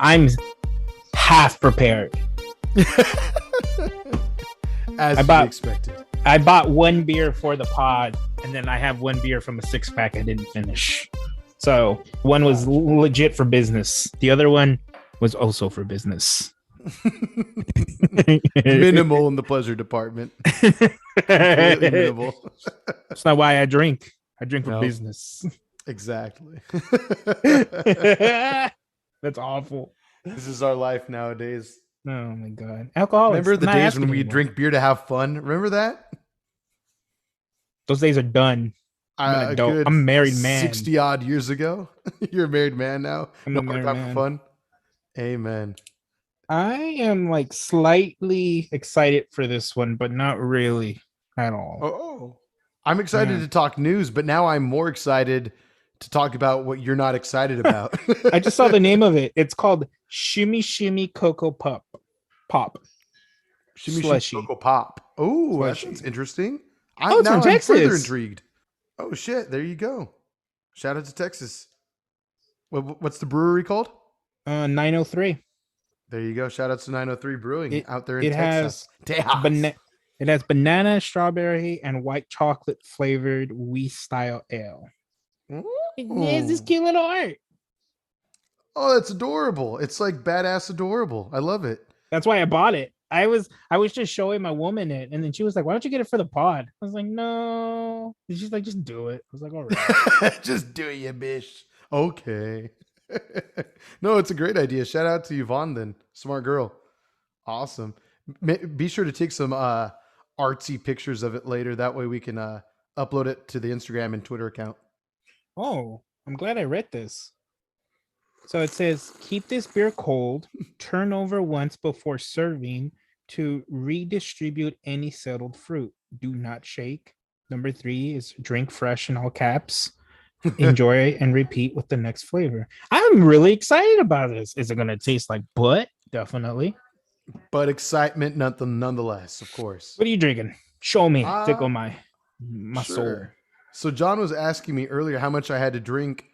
I'm half prepared. As you expected. I bought one beer for the pod, and then I have one beer from a 6-pack I didn't finish. So one was legit for business. The other one was also for business. Minimal in the pleasure department. Completely minimal. That's not why I drink. I drink for business. Exactly. That's awful. This is our life nowadays. Oh my god. Alcoholics. Remember the days when we drink beer to have fun? Remember that? Those days are done. I'm an adult. I'm a married man. 60 odd years ago. You're a married man now. I'm no more time for fun. Amen. I am like slightly excited for this one, but not really at all. Oh. I'm excited to talk news, but now I'm more excited to talk about what you're not excited about. I just saw the name of it. It's called Shimmy Shimmy Cocoa Pop. Shimmy Shimmy Cocoa Pop. Oh, that sounds interesting. I'm further intrigued. Oh shit! There you go. Shout out to Texas. What's the brewery called? 903. There you go. Shout out to 903 Brewing out there in Texas. It has banana, strawberry, and white chocolate flavored wheat style ale. There's this cute little art. Oh, that's adorable. It's like badass adorable. I love it. That's why I bought it. I was just showing my woman it, and then she was like, "Why don't you get it for the pod?" I was like, "No." And she's like, "Just do it." I was like, "All right." Just do it, you bitch. Okay. No, it's a great idea. Shout out to Yvonne then. Smart girl. Awesome. Be sure to take some artsy pictures of it later. That way we can upload it to the Instagram and Twitter account. Oh, I'm glad I read this. So it says, keep this beer cold, turn over once before serving to redistribute any settled fruit. Do not shake. Number 3 is drink fresh in all caps. Enjoy and repeat with the next flavor. I'm really excited about this. Is it going to taste like butt? Definitely. But excitement nonetheless, of course. What are you drinking? Show me. Tickle my soul. So John was asking me earlier how much I had to drink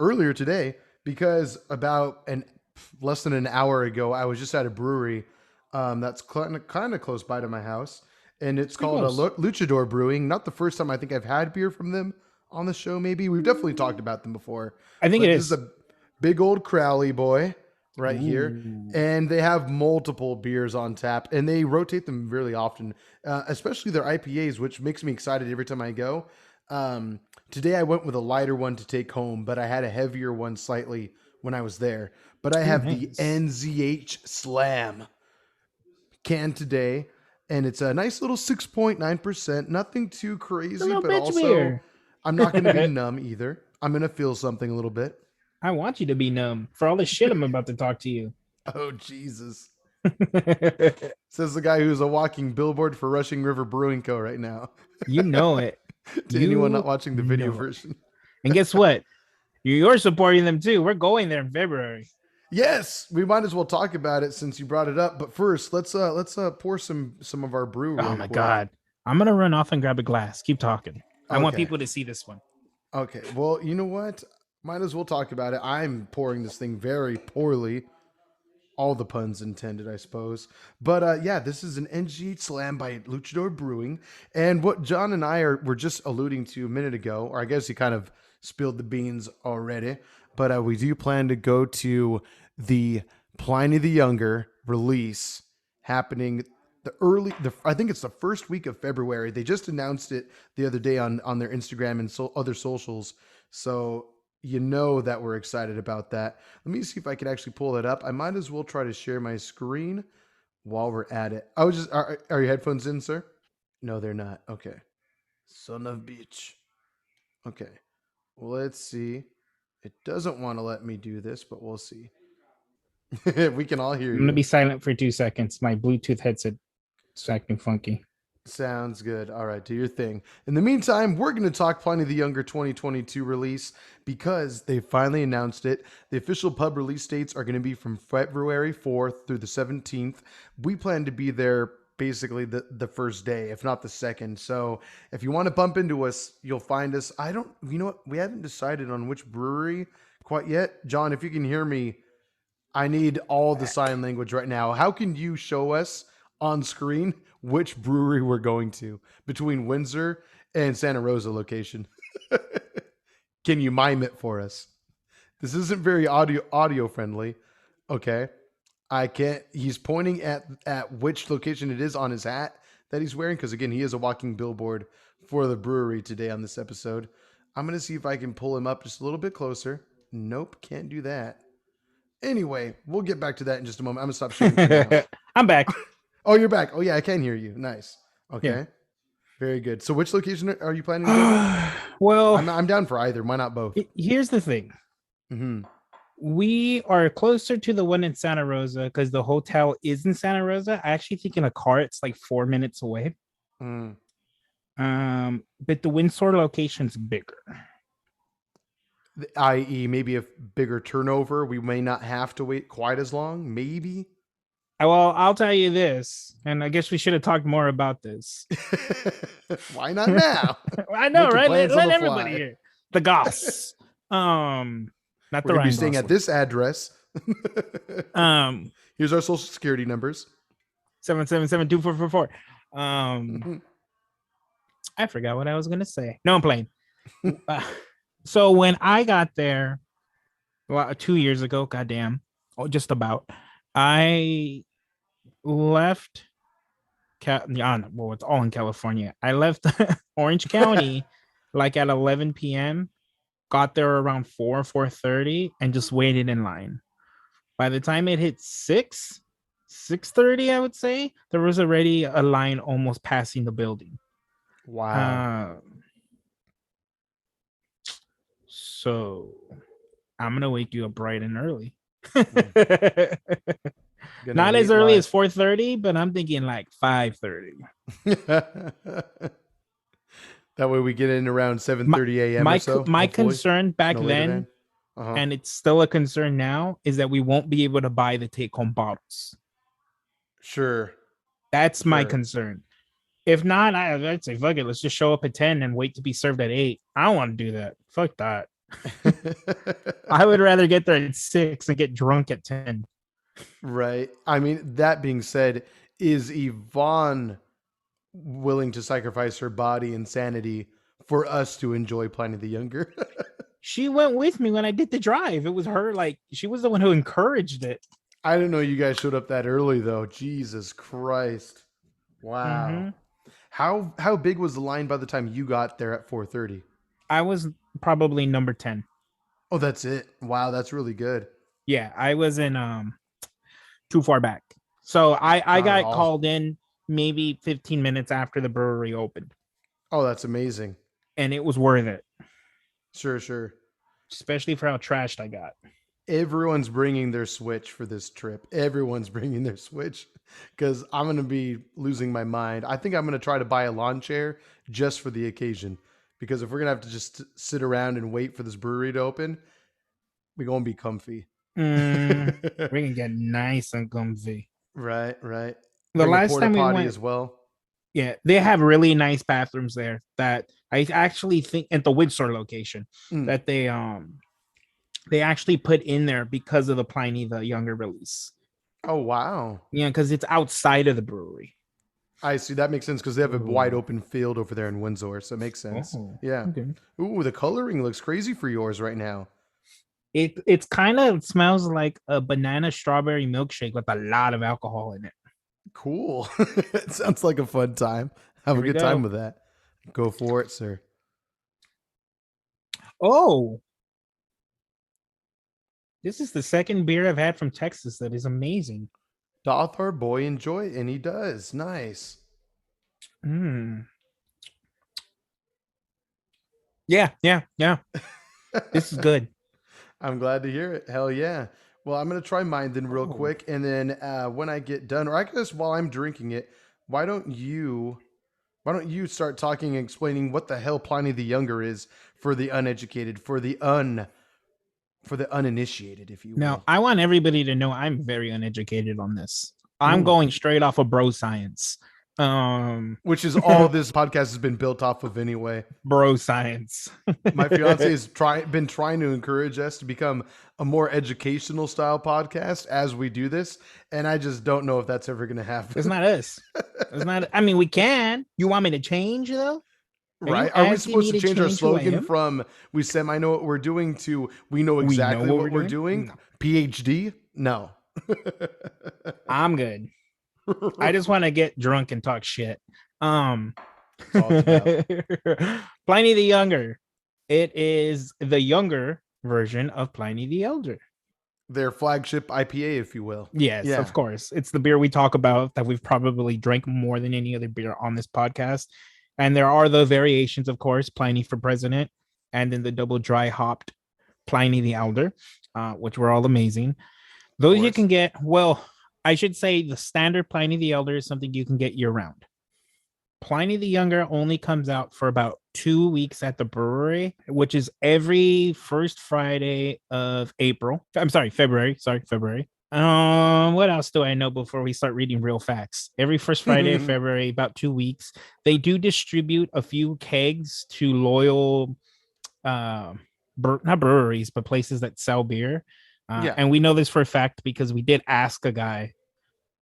earlier today, because about less than an hour ago, I was just at a brewery that's kind of close by to my house, and it's called Luchador Brewing. Not the first time I think I've had beer from them on the show. Maybe we've definitely talked about them before. I think this is a big old Crowley boy right here, and they have multiple beers on tap, and they rotate them really often, especially their IPAs, which makes me excited every time I go. Today I went with a lighter one to take home, but I had a heavier one slightly when I was there. But I have the NZH Slam can today, and it's a nice little 6.9%. Nothing too crazy, but also beer. I'm not going to be numb either. I'm going to feel something a little bit. I want you to be numb for all the shit I'm about to talk to you. Oh, Jesus. Says the guy who's a walking billboard for Rushing River Brewing Co. right now. You know it. To anyone not watching the video version. And guess what? You're supporting them too. We're going there in February. Yes, we might as well talk about it since you brought it up. But first, let's pour some of our brew. Oh my god. I'm gonna run off and grab a glass. Keep talking. I want people to see this one. Okay. Well, you know what? Might as well talk about it. I'm pouring this thing very poorly. All the puns intended, I suppose. But this is an NGH Slam by Luchador Brewing. And what John and I were just alluding to a minute ago, or I guess he kind of spilled the beans already, but we do plan to go to the Pliny the Younger release happening I think it's the first week of February. They just announced it the other day on their Instagram and other socials. So you know that we're excited about that. Let me see if I can actually pull it up. I might as well try to share my screen while we're at it. Are your headphones in, sir? No, they're not. Okay. Son of a bitch. Okay. Well, let's see. It doesn't want to let me do this, but we'll see. We can all hear you. I'm going to be silent for 2 seconds. My Bluetooth headset is acting funky. Sounds good. All right, do your thing. In the meantime, we're going to talk Pliny the Younger 2022 release because they finally announced it. The official pub release dates are going to be from February 4th through the 17th. We plan to be there basically the first day, if not the second. So if you want to bump into us, you'll find us. I don't, you know what? We haven't decided on which brewery quite yet. John, if you can hear me, I need all the sign language right now. How can you show us on screen which brewery we're going to between Windsor and Santa Rosa location? Can you mime it for us? This isn't very audio friendly. Okay. I can't. He's pointing at which location it is on his hat that he's wearing because again, he is a walking billboard for the brewery today on this episode. I'm gonna see if I can pull him up just a little bit closer. Nope, can't do that. Anyway, we'll get back to that in just a moment. I'm gonna stop sharing for now. I'm back. Oh, you're back. Oh yeah, I can hear you. Nice. Yeah. Okay, very good. So, which location are you planning to go to? Well, I'm down for either. Why not both? here's the thing. Mm-hmm. We are closer to the one in Santa Rosa because the hotel is in Santa Rosa. I actually think in a car it's like 4 minutes away. Mm. But the Windsor location's bigger. I.e., maybe a bigger turnover. We may not have to wait quite as long. Maybe. Well, I'll tell you this, and I guess we should have talked more about this. Why not now? I know, Making right? Let, plans on let the everybody fly. hear the goss. Not We're the gonna be Ryan staying at Gosling. this address. Um, Here's our social security numbers. 777-2444. I forgot what I was gonna say. No, I'm playing. So when I got there, well, 2 years ago, goddamn, oh, just about, I left. Well, it's all in California. I left Orange County like at 11 p.m. Got there around 4:30, and just waited in line. By the time it hit 6:30, I would say there was already a line almost passing the building. Wow. So I'm gonna wake you up bright and early. Gonna Not as wait early live. as 4:30, but I'm thinking like 5:30. That way we get in around My 7:30 a.m. or my so. my Hopefully, concern back no later then, than. Uh-huh. and it's still a concern now, is that we won't be able to buy the take-home bottles. Sure. That's my Sure. concern. If not, I'd say fuck it. Let's just show up at 10 and wait to be served at 8. I don't want to do that. Fuck that. I would rather get there at 6 and get drunk at 10. Right. I mean, that being said, is Yvonne willing to sacrifice her body and sanity for us to enjoy Pliny the Younger? She went with me when I did the drive. It was her, like, she was the one who encouraged it. I didn't know you guys showed up that early though. Jesus Christ. Wow. Mm-hmm. How big was the line by the time you got there at 4:30? I was probably number 10. Oh, that's it. Wow, that's really good. Yeah, I wasn't too far back. So I Not at got all. called in maybe 15 minutes after the brewery opened, Oh, that's amazing. and it was worth it, Sure, sure. especially for how trashed I got. Everyone's bringing their Switch for this trip. Everyone's bringing their Switch because I'm going to be losing my mind. I think I'm going to try to buy a lawn chair just for the occasion because if we're going to have to just sit around and wait for this brewery to open, we're going to be comfy. We're gonna get nice and comfy. Right, right. The Bring a last porta time we potty went, as well. yeah, they have really nice bathrooms there that I actually think at the Windsor location Mm. that they actually put in there because of the Pliny the Younger release. Oh, wow. Yeah, because it's outside of the brewery. I see. That makes sense because they have a wide Ooh. open field over there in Windsor. So it makes sense. Oh, Yeah. okay. Ooh, the coloring looks crazy for yours right now. It's kind of smells like a banana strawberry milkshake with a lot of alcohol in it. Cool. It sounds like a fun time. Have Here a we good time go. with that. Go for it, sir. Oh, this is the second beer I've had from Texas that is amazing. Doth our boy enjoy it? And he does. Nice. Mm. Yeah. This is good. I'm glad to hear it. Hell yeah. Well, I'm gonna try mine then real Oh. quick, and then when I get done, or I guess while I'm drinking it, why don't you start talking and explaining what the hell Pliny the Younger is for the uneducated, for the uninitiated, if you Now, will. I want everybody to know I'm very uneducated on this. I'm Ooh. going straight off of bro science. Which is all this podcast has been built off of anyway. Bro science. My fiance has been trying to encourage us to become a more educational style podcast as we do this, and I just don't know if that's ever going to happen. It's not us. It's not. I mean, we can. You want me to change though? Are you Right? Are we asking supposed me to to change our change who I slogan am? from "We semi know what we're doing" to "We know We know exactly what what we're doing"? No, PhD? No. I'm good. I just want to get drunk and talk shit. Um, That's all it's about. Pliny the Younger. It is the younger version of Pliny the Elder. Their flagship IPA, if you will. Yes, Yeah, of course. It's the beer we talk about that we've probably drank more than any other beer on this podcast. And there are the variations, of course, Pliny for President, and then the double dry hopped Pliny the Elder, which were all amazing. of Those you course. can get, well, I should say the standard Pliny the Elder is something you can get year round. Pliny the Younger only comes out for about 2 weeks at the brewery, which is every first Friday of April. I'm sorry, February. Sorry, February. What else do I know before we start reading real facts? Every first Friday of February, about 2 weeks. They do distribute a few kegs to loyal not breweries, but places that sell beer. Yeah. And we know this for a fact because we did ask a guy,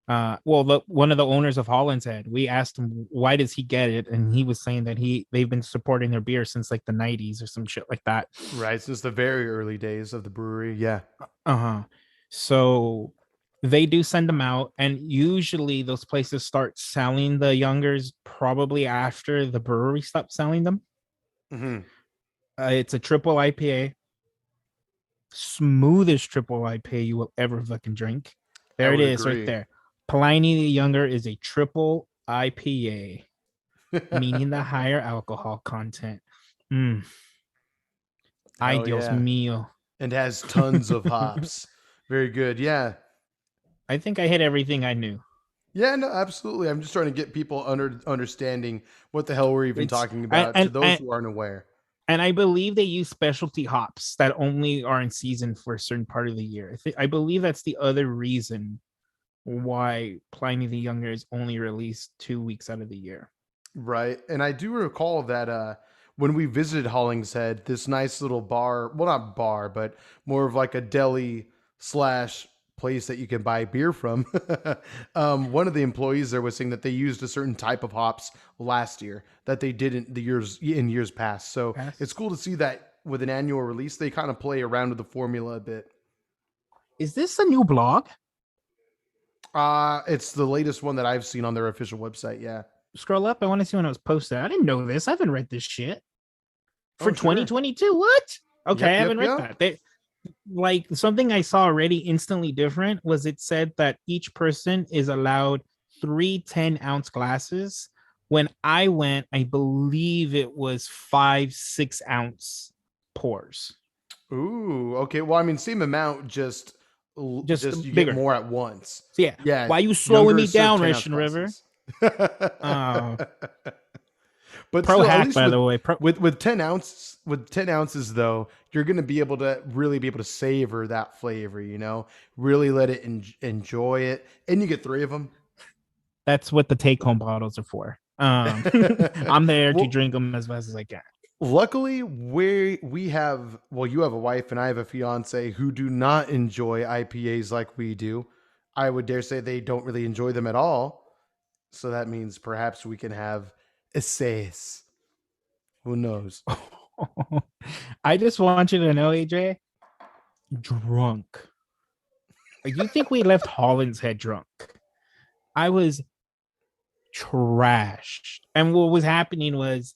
one of the owners of Holland's Head. We asked him why does he get it, and he was saying that they've been supporting their beer since like the 90s or some shit like that. Right. Since the very early days of the brewery. Yeah. Uh-huh. So they do send them out, and usually those places start selling the youngers probably after the brewery stops selling them. Mm-hmm. It's a triple IPA, smoothest triple IPA you will ever fucking drink. I There it would is, right agree. there. Pliny the Younger is a triple IPA, meaning the higher alcohol content. Mm, ay Hell Dios yeah. mío. And has tons of hops. Very good. Yeah. I think I hit everything I knew. Yeah, no, absolutely. I'm just trying to get people understanding what the hell we're even It's talking and about to and those and, who aren't aware. and I believe they use specialty hops that only are in season for a certain part of the year. I believe that's the other reason why Pliny the Younger is only released 2 weeks out of the year. Right. And I do recall that when we visited Hollingshead, this nice little bar, well, not bar, but more of like a deli slash place that you can buy beer from. One of the employees there was saying that they used a certain type of hops last year that they didn't years past. So Pass. it's cool to see that with an annual release, they kind of play around with the formula a bit. Is this a new blog? It's the latest one that I've seen on their official website. Yeah. Scroll up. I want to see when it was posted. I didn't know this. I haven't read this shit for Oh, sure. 2022. What? Okay, I Yep. haven't Yep. read Yep. that. Like something I saw already instantly different was it said that each person is allowed 3 10-ounce glasses. When I went, I believe it was 5 6-ounce pours, Ooh, okay. Well, I mean, same amount, just just you get bigger. more at once. So yeah, Yeah, why you slowing younger me is served down, 10-ounce Russian River? glasses. Uh, But Pro still, at hack, least by the way. with 10 ounces though, you're gonna be able to really be able to savor that flavor. Really let it enjoy it, and you get three of them. That's what the take-home bottles are for. I'm there to Well, drink them as fast as I can. luckily, we have you have a wife and I have a fiance who do not enjoy IPAs like we do. I would dare say they don't really enjoy them at all. So that means perhaps we can have essays. Who knows? I just want you to know, AJ, drunk. You think we left Holland's Head drunk? I was trashed. And what was happening was,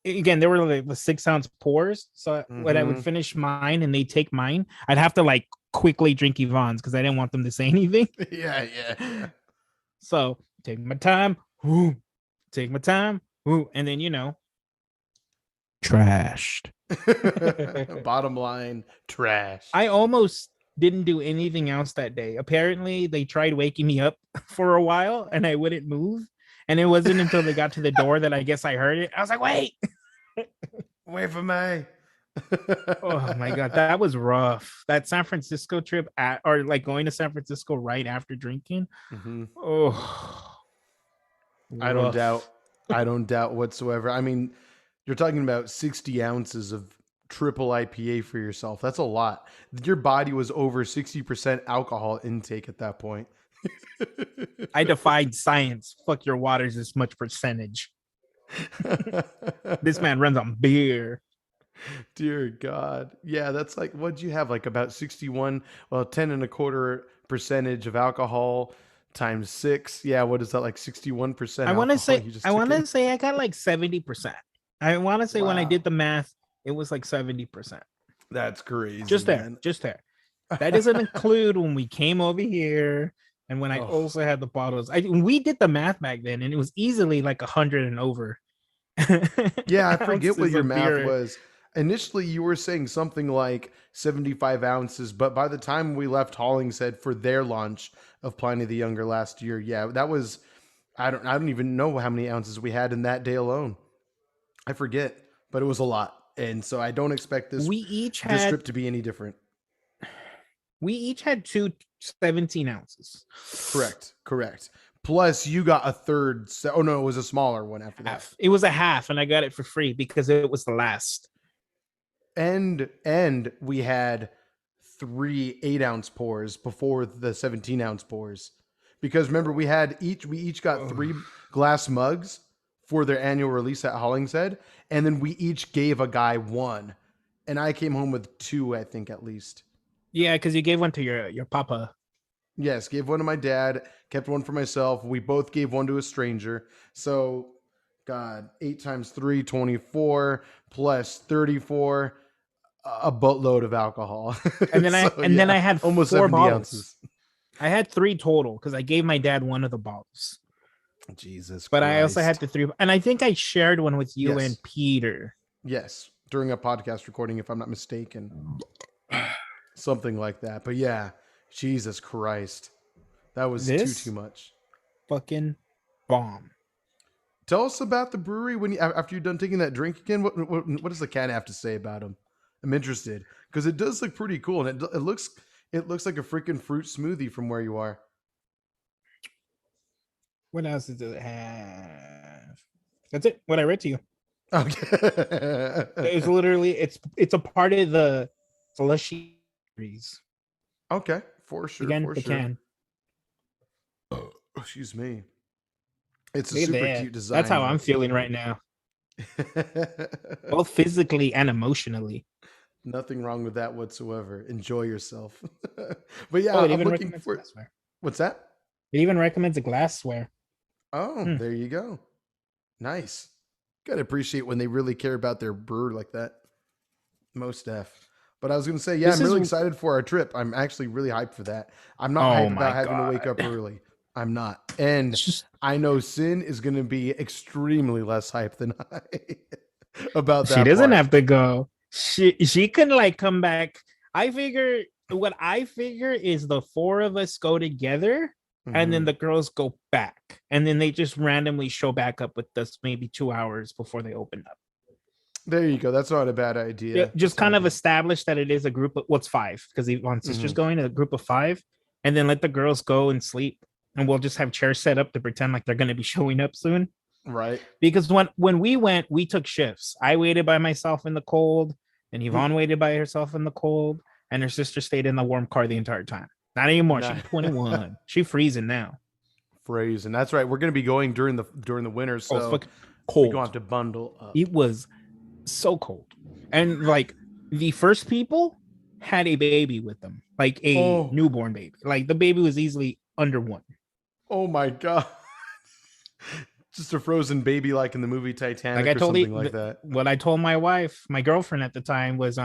again, there were like the 6-ounce pours. So when I would Mm-hmm. finish mine and they take mine, I'd have to like quickly drink Yvonne's because I didn't want them to say anything. Yeah, yeah, yeah. So take my time, whoo, take my time, whoo, and then trashed. Bottom line, trash. I almost didn't do anything else that day. Apparently, they tried waking me up for a while and I wouldn't move. And it wasn't until they got to the door that I guess I heard it. I was like, wait. Wait for me. Oh my God. That was rough. That San Francisco trip or like going to San Francisco right after drinking. Mhm. Oh, I don't Woof. doubt. I don't doubt whatsoever. I mean, you're talking about 60 ounces of triple IPA for yourself. That's a lot. Your body was over 60% alcohol intake at that point. I defied science. Fuck your waters this much percentage. This man runs on beer. Dear God. Yeah, that's like, what'd you have? Like about 61, well, 10 and a quarter percentage of alcohol times six. Yeah, what is that? Like 61% I want to alcohol say you just I took want in? to say I got like 70%. I want to say when I did Wow. the math, it was like 70%. That's crazy, Just there, man. just there. That doesn't include when we came over here and when I Oh, also had the bottles. We did the math back then, and it was easily like 100 and over yeah, I forget what ounces your of math beer. was. Initially, you were saying something like 75 ounces, but by the time we left Hollingshead for their launch of Pliny the Younger last year, yeah, that was I don't even know how many ounces we had in that day alone. I forget, but it was a lot. And so I don't expect this We each this had trip to be any different. we each had two 17 ounces. Correct. Correct. Plus you got a third oh no, it was a smaller one after that. Half. It was a half, and I got it for free because it was the last. And we had 3 8-ounce pours before the 17-ounce pours, because remember we each got Ugh. 3 glass mugs for their annual release at Hollingshead, and then we each gave a guy one, and I came home with two, I think, at least. Yeah, because you gave one to your papa. Yes, gave one to my dad, kept one for myself. We both gave one to a stranger. So God, 8 times 3, 24 plus 34, a boatload of alcohol. And then I So and then yeah, I had almost four 70 bottles. ounces. I had three total because I gave my dad one of the bottles. Jesus But I also had Christ. the three, and I think I shared one with you Yes. and Peter. Yes. During a podcast recording, if I'm not mistaken. Something like that. But yeah, Jesus Christ. That was too This much. fucking bomb. Tell us about the brewery when after you're done taking that drink again. What does the cat have to say about him? I'm interested because it does look pretty cool, and it looks like a freaking fruit smoothie from where you are. What else does it have? That's it. What I read to you. It's Okay. literally it's a part of the slushy series. Okay, for sure, Again, for the sure. can. Excuse me. It's a Look at super that. cute That's design how though. I'm feeling right now, both physically and emotionally. Nothing wrong with that whatsoever. Enjoy yourself. But Oh, yeah, it I'm even looking recommends for glassware. what's that? It even recommends a glassware. Oh, Hmm. there you go. Nice. Gotta appreciate when they really care about their brewer like that. Most def. But I was gonna say, yeah, This I'm is really excited for our trip. I'm actually really hyped for that. I'm not oh hyped my about having to wake god. up early. I'm not. And It's just I know Sin is gonna be extremely less hyped than I about she that doesn't part. have to go. She can like come back. I figure what I figure is the four of us go together and then Hmm. the girls go back. And then they just randomly show back up with us maybe 2 hours before they open up. There you go. That's not a bad Yeah, idea. just That's not kind a of bad. establish that it is a group of what's five, because he wants sisters Hmm. going, a group of five, and then let the girls go and sleep. And we'll just have chairs set up to pretend like they're gonna be showing up soon. Right. Because when we went, we took shifts. I waited by myself in the cold, and Yvonne waited by herself in the cold, and her sister stayed in the warm car the entire time. Not anymore. She's Nah. 21. She freezing now. Phrase, and that's right. We're gonna be going during the winter, Oh, it's so fucking we gonna have cold. to bundle up. It was so cold. And like the first people had a baby with them, like a Oh, newborn baby. Like the baby was easily under one. oh my god. Just a frozen baby like in the movie Like I Titanic or told you, something like that. what I told my wife, my girlfriend at the time was,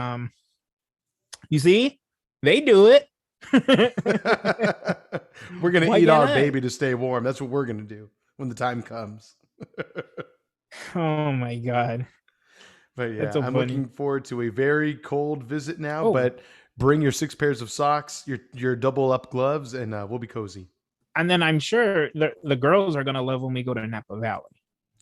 you see, they do it. We're gonna Why eat can't our I? baby to stay warm. That's what we're gonna do when the time comes. Oh my god, But that's yeah, so I'm funny. looking forward to a very cold visit now. Oh, But bring your 6 pairs of socks, your double up gloves, and we'll be cozy. and then I'm sure the girls are gonna love when we go to Napa Valley.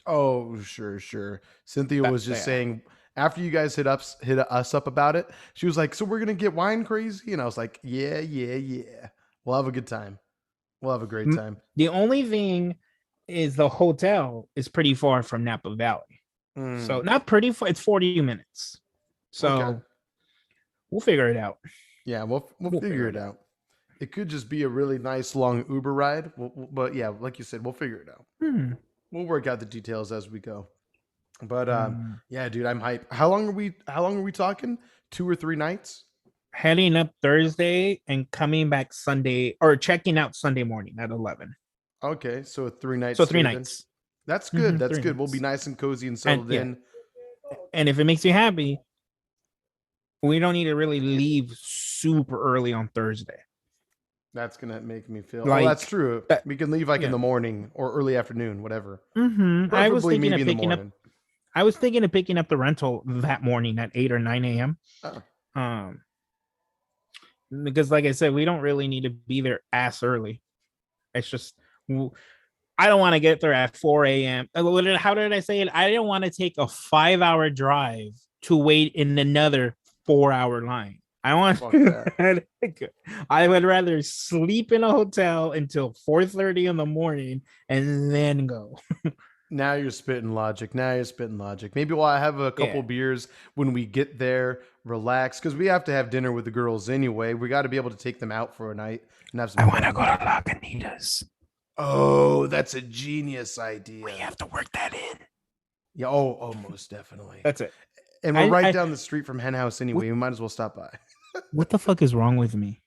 Oh, sure, sure. Cynthia That was just there. saying after you guys hit us up about it, she was like, "So we're gonna get wine crazy," and I was like, "Yeah, yeah, yeah. We'll have a good time. We'll have a great time." The only thing is the hotel is pretty far from Napa Valley. So Mm, not pretty far, it's 40 minutes. okay. So we'll figure it out. Yeah, we'll We'll figure figure it it out. out. It could just be a really nice long Uber ride, but yeah, like you said, we'll figure it out. Hmm. We'll work out the details as we go. But Hmm. yeah, dude, I'm hyped. How long are we talking? 2 or 3 nights? Heading up Thursday and coming back Sunday or checking out Sunday morning at 11. Okay, so a 3 night So three stay then. nights. That's good. That's Three good. We'll be nights. nice and cozy and And settled yeah, in. and if it makes you happy, we don't need to really leave super early on Thursday. That's gonna make me feel. Oh, that's Like true. that, We can leave like in yeah. the morning or early afternoon, whatever. I was Preferably thinking maybe of in the picking up. morning. I was thinking of picking up the rental that morning at 8 or 9 a.m. Oh, Um, because like I said, we don't really need to be there ass early. It's just I don't want to get there at 4 a.m. How did I say it? I didn't want to take a 5 hour drive to wait in another 4 hour line. I want fuck that. I would rather sleep in a hotel until 4:30 in the morning and then go. Now you're spitting logic. Now you're spitting logic. Maybe we'll have a couple Yeah. beers when we get there, relax, because we have to have dinner with the girls anyway. We got to be able to take them out for a night and have some I want to fun. go to Lagunitas. Oh, that's a genius We idea. have to work that in. Yeah. Oh, most definitely. That's it. And we're right down the street from Hen House anyway. We might as well stop by. What the fuck is wrong with me?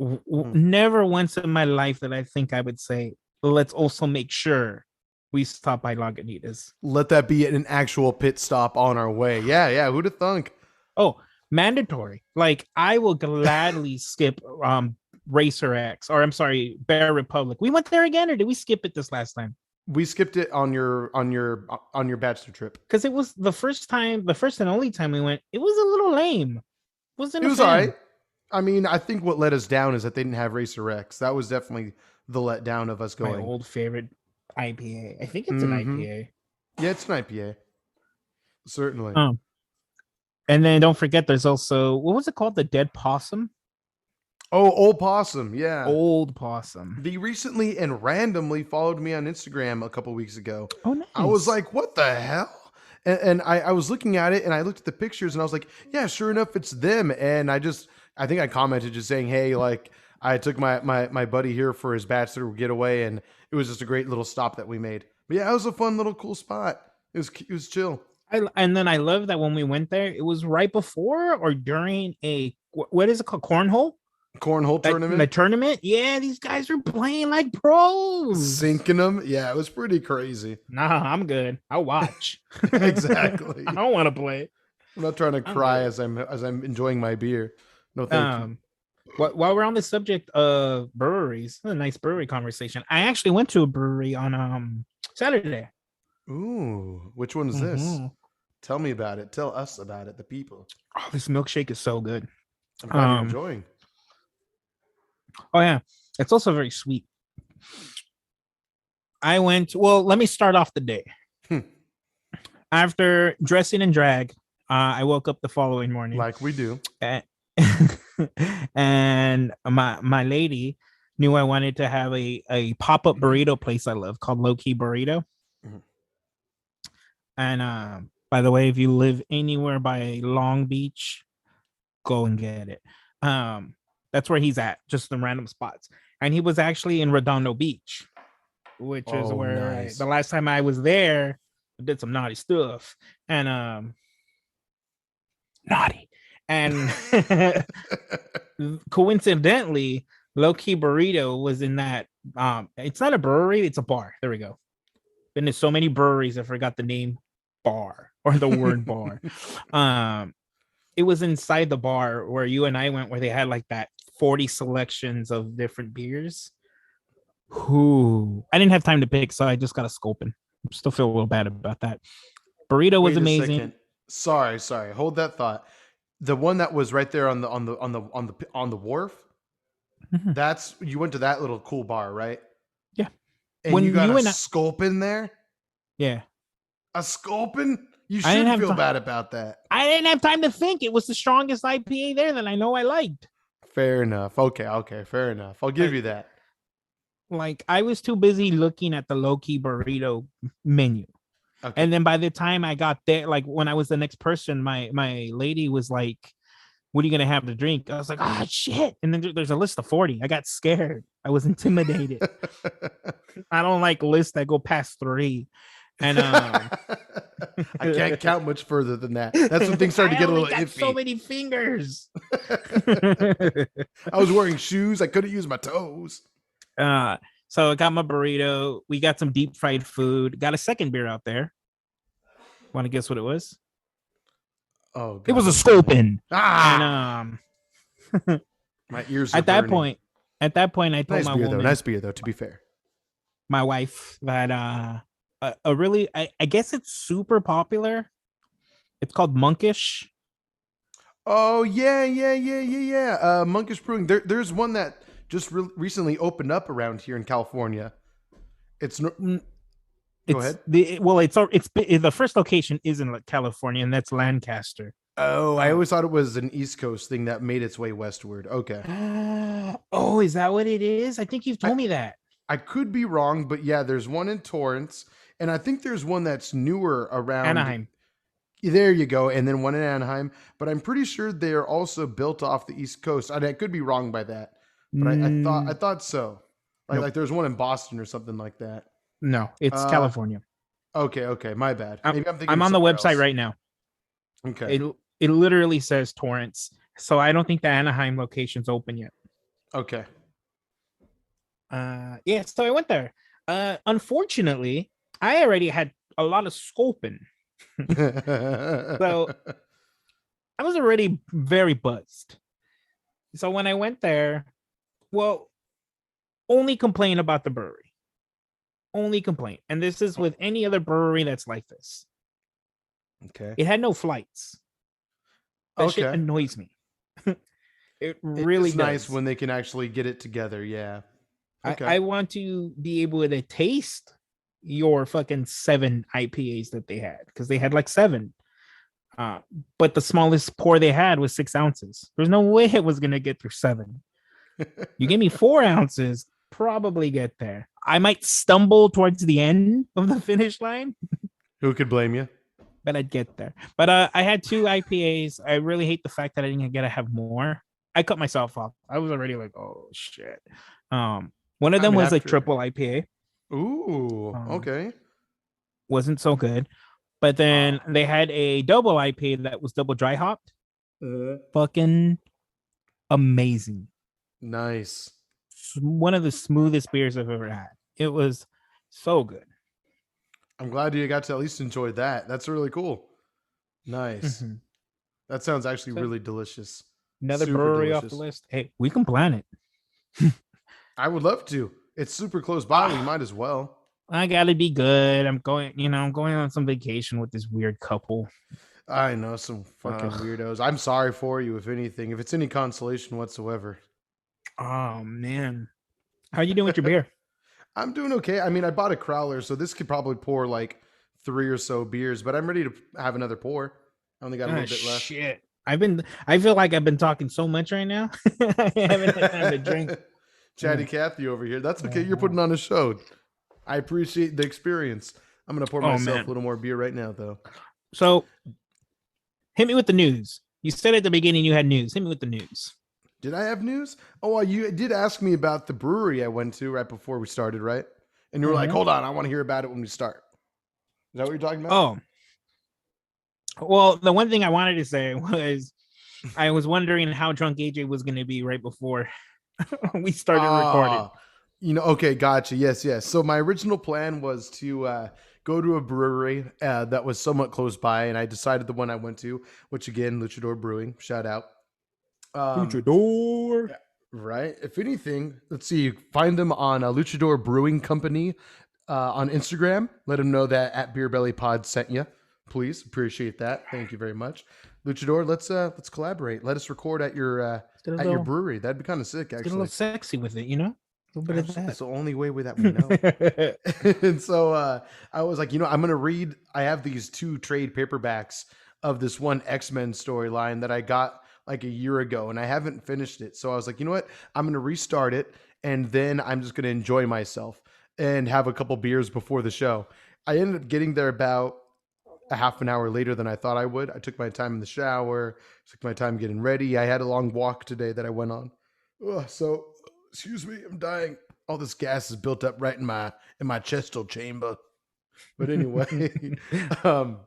Mhm. Never once in my life that I think I would say, let's also make sure we stop by Lagunitas. Let that be an actual pit stop on our way. Yeah, yeah. Who'd have thunk? Oh, mandatory. Like I will gladly skip Racer X, or I'm sorry, Bear Republic. We went there again, or did we skip it this last time? We skipped it on your bachelor trip. Because it was the first time, the first and only time we went, it was a little lame. Wasn't It a was all fan. right. I mean, I think what let us down is that they didn't have Racer X. That was definitely the letdown of us My going. old favorite IPA. I think it's an Mm-hmm. IPA. Yeah, it's an IPA. Certainly. Um, and then don't forget, there's also what was it called? The Dead Possum. Oh, Old Possum. Yeah. Old Possum. They recently and randomly followed me on Instagram a couple weeks ago. Oh, I was nice. like, what the hell? And I was looking at it and I looked at the pictures and I was like, yeah, sure enough, it's them. And I think I commented just saying, hey, like, I took my buddy here for his bachelor getaway and it was just a great little stop that we made. But yeah, it was a fun little cool spot. It was chill. And then I love that when we went there, it was right before or during a what is it called? Cornhole? Cornhole That the tournament, tournament? Yeah, these guys are playing like pros. sinking them. Yeah, it was pretty crazy. Nah, I'm good. I'll watch. I Exactly. don't want to play. I'm not trying to I'm cry good. as I'm enjoying my beer. No, thank you. Um, while we're on the subject of breweries, a nice brewery conversation. I actually went to a brewery on Saturday. Ooh, which one's this? Mm-hmm. Tell me about it. Tell us about it, the people. Oh, this milkshake is so good. I'm glad you're Um, enjoying. oh yeah, it's also very sweet. I went. Well, let me start off the day. Hmm. After dressing in drag, I woke up the following morning, Like we do. and, and my lady knew I wanted to have a pop up burrito place I love called Low Key Burrito. Mhm. And by the way, if you live anywhere by Long Beach, go and get it. That's where he's at, just in random spots. And he was actually in Redondo Beach, which is Oh, where nice. the last time I was there, I did some naughty stuff. And naughty. And coincidentally, Low Key Burrito was in that. It's not a brewery, it's a bar. There we go. Been to so many breweries, I forgot the name bar or the word bar. Um, it was inside the bar where you and I went, where they had like that 40 selections of different beers. Who I didn't have time to pick, so I just got a Sculpin. Still feel a little bad about that. Burrito was Wait a amazing. second. Sorry. Hold that thought. The one that was right there on the wharf. Mhm. That's you went to that little cool bar, right? Yeah. And you When got you a and I, sculpin there. yeah, A sculpin? You I didn't should have feel time. bad about that. I didn't have time to think. It was the strongest IPA there that I know I liked. Fair enough. Okay. Fair enough. I'll give Like, you that. like I was too busy looking at the low key burrito menu. Okay. And then by the time I got there, like when I was the next person, my lady was like, "What are you gonna have to drink?" I was like, "Ah, shit!" And then there's a list of 40. I got scared. I was intimidated. I don't like lists that go past three. And I can't count much further than that. That's when things started to I get a only little got so iffy. many fingers. I was wearing shoes. I couldn't use my toes. uh, so I got my burrito. We got some deep fried food. Got a second beer out there. Want to guess what it was? Oh It God, was a don't tell me. Sculpin. And Ah, my ears are at that burning. point, at that point, I told Nice my beer though. woman, Nice beer though. To be fair. my wife, that a really, I guess it's super popular. It's called Monkish. Oh yeah, yeah, yeah, yeah, yeah. Monkish Brewing. There's one that just recently opened up around here in California. It's no. Mm, Go It's ahead. the well, it's the first location is in California, and that's Lancaster. Oh, I Uh, always thought it was an East Coast thing that made its way westward. Okay. oh, is that what it is? I think you've I told me that. I could be wrong, but yeah, there's one in Torrance, and I think there's one that's newer around. Anaheim. There you go, and then one in Anaheim. But I'm pretty sure they are also built off the East Coast. I could be wrong by that, but I Mm, thought so. nope. Like there's one in Boston or something like that. No, it's Uh, California. okay, my bad. I'm, Maybe I'm thinking I'm of on the somewhere website else. right now. Okay, It literally says Torrance. So I don't think the Anaheim location's open yet. okay. Yeah, so I went there. Unfortunately, I already had a lot of scoping. So I was already very buzzed. So when I went there, well, only complain about the brewery. Only complaint. And this is with any other brewery that's like this. Okay. It had no flights. That shit Okay. annoys me. It It really is nice does. when they can actually get it together. Yeah. I, Okay. I want to be able to taste your fucking 7 IPAs that they had because they had like seven. Uh, but the smallest pour they had was 6 ounces. There's no way it was gonna get through seven. You give me 4 ounces, probably get there. I might stumble towards the end of the finish line, Who could blame you? but I'd get there. But I had 2 IPAs. I really hate the fact that I didn't get to have more. I cut myself off. I was already like, oh shit. One of I them mean, was a after. triple IPA. Ooh. Um, Okay. wasn't so good. But then Ah. they had a double IPA that was double dry hopped. Uh, Fucking amazing. nice. One of the smoothest beers I've ever had. It was so good. I'm glad you got to at least enjoy that. That's really cool. Nice. Mhm. That sounds actually So really delicious. another Super brewery off the delicious. list. Hey, we can plan it. I would love to. It's super close by. We Ah, might as well. I gotta be good. I'm going on some vacation with this weird couple. I know some fucking Ugh. weirdos. I'm sorry for you, if anything, if it's any consolation whatsoever. Oh man. How you doing with your beer? I'm doing okay. I mean, I bought a crowler, so this could probably pour like three or so beers, but I'm ready to have another pour. I only got a Ah, little bit left. shit. I feel like I've been talking so much right now. I haven't had time to drink. Chatty Mm. Cathy over here. That's okay. You're Oh putting on a show. I appreciate the experience. I'm gonna pour oh, myself a man. little more beer right now, though. So hit me with the news. You said at the beginning you had news. Hit me with the news. Did I have news? Oh, well, you did ask me about the brewery I went to right before we started, right? And you were like, Mhm. "Hold on, I want to hear about it when we start." Is that what you're talking about? Oh, well, the one thing I wanted to say was I was wondering how drunk AJ was going to be right before we started recording. Ah, okay, gotcha. Yes, yes. So my original plan was to go to a brewery that was somewhat close by, and I decided the one I went to, which again, Luchador Brewing, shout out. Um, Luchador. yeah, right. If anything, let's see. Find them on Luchador Brewing Company on Instagram. Let them know that at Beer Belly Pod sent you. Please appreciate that. Thank you very much, Luchador. Let's collaborate. Let us record at your brewery. That'd be kind of sick, Let's get a little actually. sexy with it, you know? A little bit of Absolutely. It's that. the only way that we know. And so I was like, I'm going to read. I have these two trade paperbacks of this one X-Men storyline that I got like a year ago, and I haven't finished it. So I was like, you know what? I'm going to restart it, and then I'm just going to enjoy myself and have a couple beers before the show. I ended up getting there about a half an hour later than I thought I would. I took my time in the shower, took my time getting ready. I had a long walk today that I went on. Ugh, so, excuse me, I'm dying. All this gas is built up right in my chestal chamber. But anyway, um,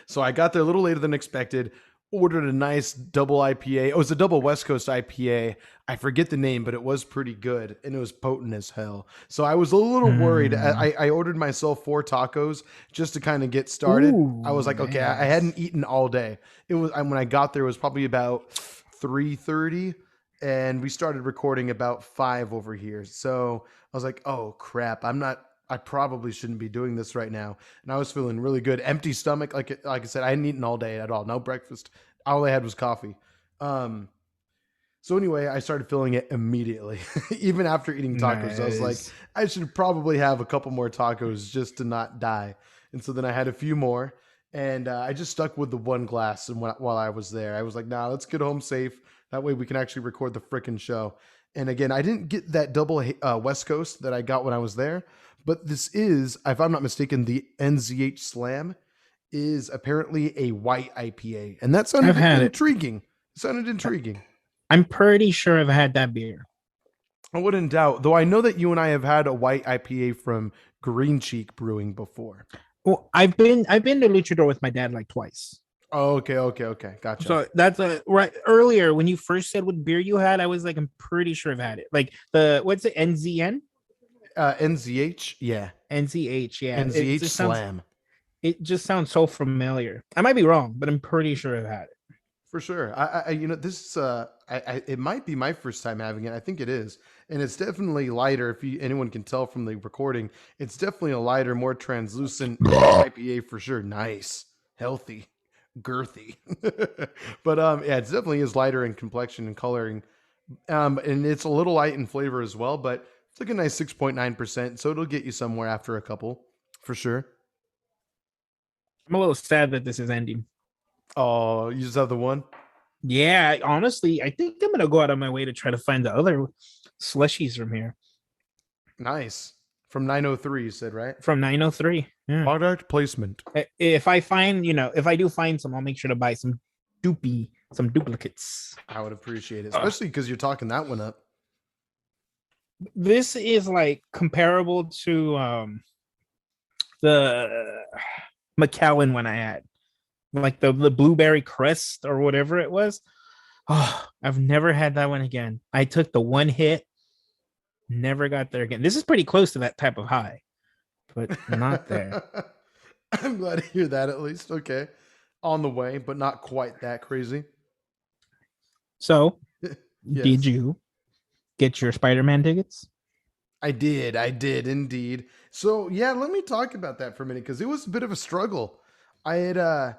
so I got there a little later than expected. Ordered a nice double IPA. Oh, it was a double West Coast IPA. I forget the name, but it was pretty good and it was potent as hell. So I was a little worried. Mm. I ordered myself 4 tacos just to kind of get started. I was Ooh, like, okay, I hadn't nice. eaten all day. It was when I got there, it was probably about 3:30, and we started recording about 5 over here. So I was like, oh crap, I probably shouldn't be doing this right now. And I was feeling really good. Empty stomach, like I said, I hadn't eaten all day at all. No breakfast. All I had was coffee. Um, so anyway, I started feeling it immediately. Even after eating tacos, I was like, Nice. I should probably have a couple more tacos just to not die. And so then I had a few more, and I just stuck with the one glass. And while I was there, I was like, nah, let's get home safe. That way we can actually record the freaking show. And again, I didn't get that double West Coast that I got when I was there, but this is, if I'm not mistaken, the NZH Slam is apparently a white IPA, and that I've sounded had it. intriguing. It sounded intriguing. I'm pretty sure I've had that beer. I wouldn't doubt, though. I know that you and I have had a white IPA from Green Cheek Brewing before. Well, I've been to Luchador with my dad like twice. Oh, okay, gotcha. So that's a right earlier when you first said what beer you had, I was like, I'm pretty sure I've had it. Like the what's it, NZN? NZH, yeah, NZH, yeah. NZH Slam It just sounds so familiar. I might be wrong, but I'm pretty sure I've had it. for sure. This it might be my first time having it. I think it is, and it's definitely lighter. If anyone can tell from the recording, it's definitely a lighter, more translucent IPA for sure. Nice, healthy, girthy. But yeah, it definitely is lighter in complexion and coloring. And it's a little light in flavor as well, but it's like a nice 6.9%. So it'll get you somewhere after a couple for sure. I'm a little sad that this is ending. Oh, you just have the one? Yeah, honestly, I think I'm gonna go out of my way to try to find the other slushies from here. Nice. From 903, you said, right? From 903. Yeah. Product placement. If I find, if I do find some, I'll make sure to buy some duplicates. I would appreciate it, Uh, especially because you're talking that one up. this is like comparable to the McAllen one I had, like the blueberry crest or whatever it was. Oh, I've never had that one again. I took the one hit, never got there again. This is pretty close to that type of high, but not there. I'm glad to hear that at least. Okay. On the way, but not quite that crazy. So, did Yes. you get your Spider-Man tickets? I did indeed. So yeah, let me talk about that for a minute because it was a bit of a struggle. I had uh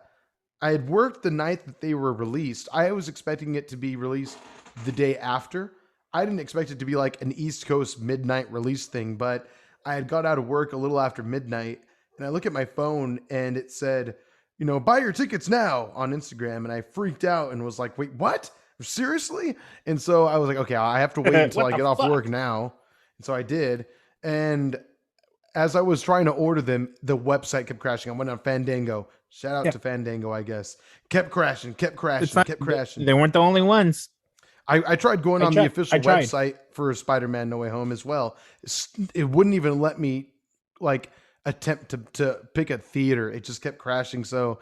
I had worked the night that they were released. I was expecting it to be released the day after. I didn't expect it to be like an East Coast midnight release thing, but I had got out of work a little after midnight and I look at my phone and it said, buy your tickets now on Instagram. And I freaked out and was like, wait, what? Seriously? And so I was like, okay, I have to wait until What I the get off work fuck? now. And so I did. And as I was trying to order them, the website kept crashing. I went on Fandango. Shout out Yeah, to Fandango, I guess. Kept crashing, kept it's crashing, not. kept crashing. They weren't the only ones. I tried going I on the tried. I official tried. website for Spider-Man No Way Home as well. It wouldn't even let me like attempt to pick a theater. It just kept crashing. So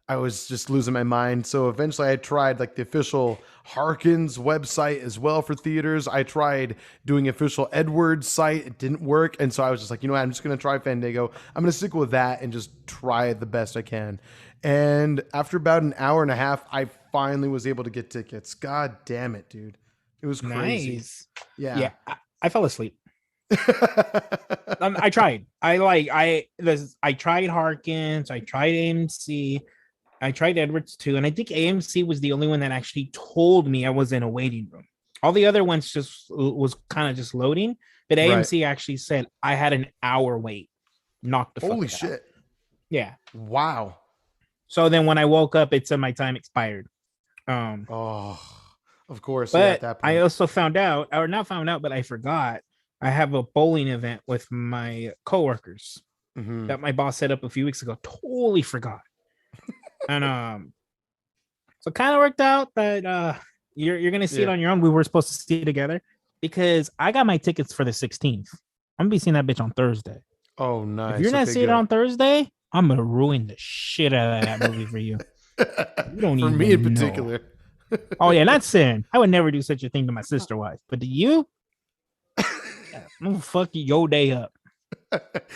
I was just losing my mind. So eventually I tried like the official Harkins website as well for theaters. I tried doing official Edwards site. It didn't work. And so I was just like, you know what? I'm just going to try Fandango. I'm going to stick with that and just try it the best I can. And after about an hour and a half, I finally was able to get tickets. God damn it, dude. It was crazy. Nice. Yeah. Yeah, I fell asleep. I tried. I tried Harkins. I tried AMC. I tried Edwards too, and I think AMC was the only one that actually told me I was in a waiting room. All the other ones just was kind of just loading, but Right. AMC actually said I had an hour wait. Knocked the Holy fuck out. shit. Yeah. Wow. So then when I woke up, it said my time expired. Um, Oh, Of course, yeah. At But that I point. also found out, or not found out, but I forgot. I have a bowling event with my coworkers Hmm. that my boss set up a few weeks ago. Totally forgot. And so kind of worked out that you're gonna see it Yeah. on your own. We were supposed to see it together because I got my tickets for the 16th. I'm gonna be seeing that bitch on Thursday. Oh, If you're nice. not Okay, seeing it good. on Thursday, I'm gonna ruin the shit out of that movie for you. You don't For me in even know. particular. Oh yeah, not sin. I would never do such a thing to my sister wife. But to you, I'm gonna fuck your day up.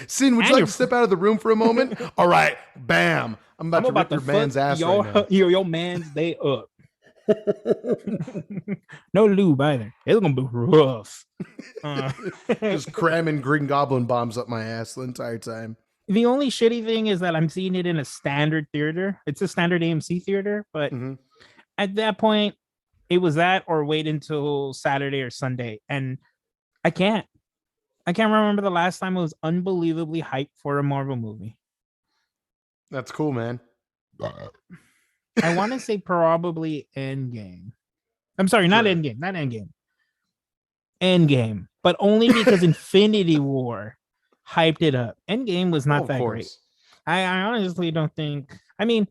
Sin, would you And like your to step out of the room for a moment? All right, bam. I'm about I'm to about rip to your fuck man's ass right now. your man's day up. No lube either. It's gonna be rough. Uh, Just cramming Green Goblin bombs up my ass the entire time. the only shitty thing is that I'm seeing it in a standard theater. It's a standard AMC theater, but Hmm. at that point, it was that or wait until Saturday or Sunday. And I can't. I can't remember the last time I was unbelievably hyped for a Marvel movie. That's cool, man. I want to say probably Endgame. I'm sorry, not Sure. Endgame, not Endgame. Endgame, but only because Infinity War hyped it up. Endgame was Oh, not of that great. course. I honestly don't think. I mean,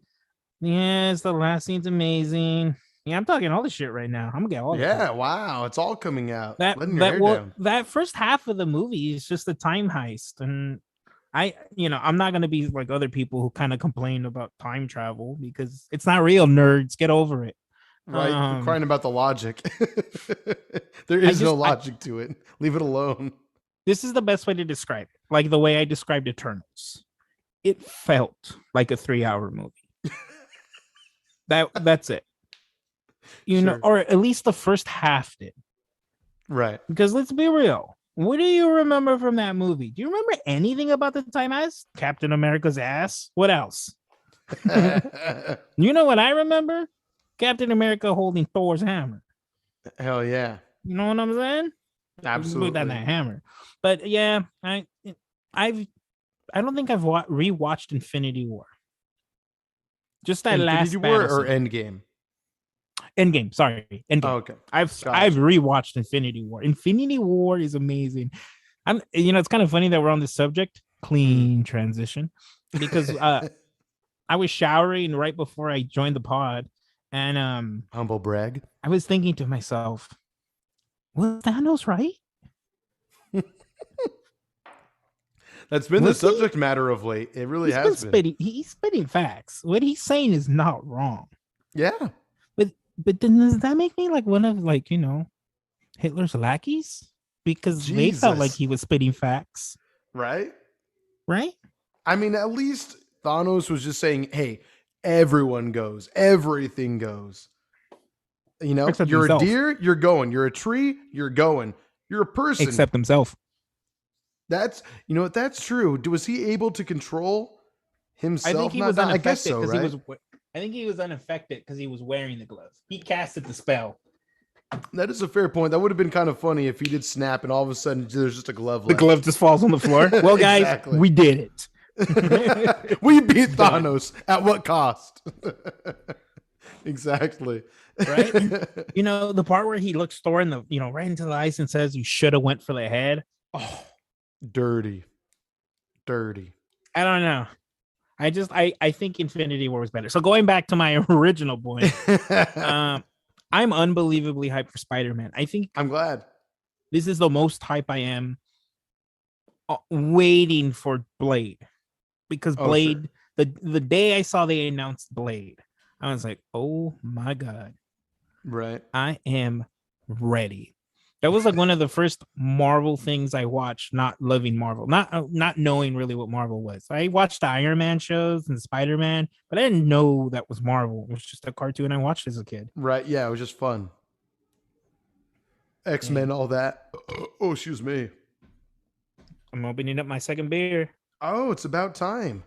yes, the last scene's amazing. Yeah, I'm talking all the shit right now. I'm gonna get all of it. Yeah, wow. It's all coming out. That Letting your that hair well, down. that first half of the movie is just a time heist, and I'm not gonna be like other people who kind of complain about time travel because it's not real. Nerds, get over it. Right? You're Um, crying about the logic. There I is no just I logic to it. Leave it alone. This is the best way to describe it. Like the way I described Eternals. It felt like a 3 hour movie. That's it. Sure. Or at least the first half did. Right. Because let's be real. What do you remember from that movie? Do you remember anything about the time heist? Captain America's ass? What else? You know what I remember? Captain America holding Thor's hammer. Hell yeah. You know what I'm saying? With that Absolutely. hammer. But yeah, I've I don't think I've rewatched Infinity War. Just that Infinity last War battle or scene. Endgame? Endgame, sorry, Oh, Endgame. okay. I've Gotcha. rewatched Infinity War. Infinity War is amazing. It's kind of funny that we're on this subject. Mm. Clean transition, because I was showering right before I joined the pod, and Humble brag. I was thinking to myself, was Thanos right? That's been the Was he? subject matter of late. It really has been. He's spitting facts. What he's saying is not wrong. Yeah. But then does that make me like one of Hitler's lackeys? Because they felt like Jesus. he was spitting facts, Right? right? I mean, at least Thanos was just saying, hey, everyone goes, everything goes. You know, Except you're a himself. deer, you're going. You're a tree, you're going. You're a person. Except himself. That's, you know what, that's true. Was he able to control I think himself? he Not was die? I guess unaffected so, because he right? was. I think he was unaffected because he was wearing the glove. He casted the spell. That is a fair point. That would have been kind of funny if he did snap and all of a sudden there's just a glove The left. glove just falls on the floor. Well, guys, Exactly. we did it. We beat Thanos at what cost? Exactly. Right? And, the part where he looks Thor in the, right into the eyes and says, "You should have went for the head." Oh, Dirty. Dirty. I don't know. I think Infinity War was better. So going back to my original point, I'm unbelievably hyped for Spider-Man. I think I'm glad. this is the most hype I am waiting for Blade, because Oh, sure. Blade, the day I saw they announced Blade, I was like, oh my God, Right. I am ready. That was like one of the first Marvel things I watched, not loving Marvel, not knowing really what Marvel was. I watched the Iron Man shows and Spider-Man, but I didn't know that was Marvel. It was just a cartoon I watched as a kid. Right. Yeah, it was just fun. X-Men, And all that. Oh, excuse me. I'm opening up my second beer. Oh, it's about time.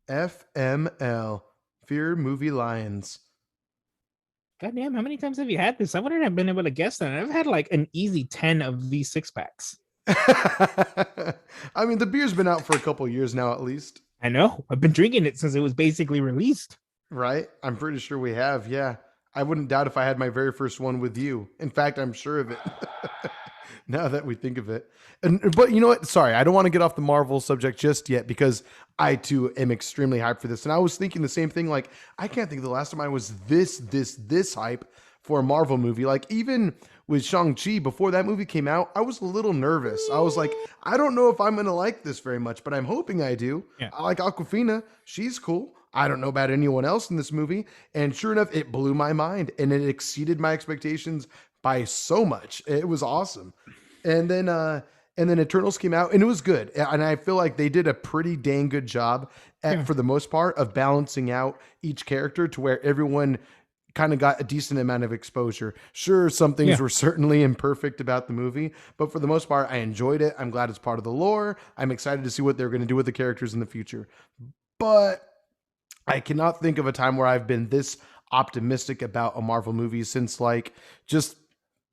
FML. Fear Movie Lions. God damn, how many times have you had this? I wouldn't have been able to guess that. I've had like an easy 10 of these 6-packs. I mean, the beer's been out for a couple years now, at least. I know. I've been drinking it since it was basically released. Right? I'm pretty sure we have. Yeah. I wouldn't doubt if I had my very first one with you. In fact, I'm sure of it. Now that we think of it. But you know what? Sorry, I don't want to get off the Marvel subject just yet because I too am extremely hyped for this. And I was thinking the same thing. Like, I can't think of the last time I was this hype for a Marvel movie. Like, even with Shang-Chi, before that movie came out, I was a little nervous. I was like, I don't know if I'm gonna like this very much, but I'm hoping I do. Yeah. I like Aquafina. She's cool. I don't know about anyone else in this movie. And sure enough, it blew my mind and it exceeded my expectations by so much. It was awesome. And then Eternals came out and it was good. And I feel like they did a pretty dang good job Yeah. for the most part of balancing out each character to where everyone kind of got a decent amount of exposure. Sure, some things Yeah. were certainly imperfect about the movie, but for the most part, I enjoyed it. I'm glad it's part of the lore. I'm excited to see what they're going to do with the characters in the future. But I cannot think of a time where I've been this optimistic about a Marvel movie since, like, just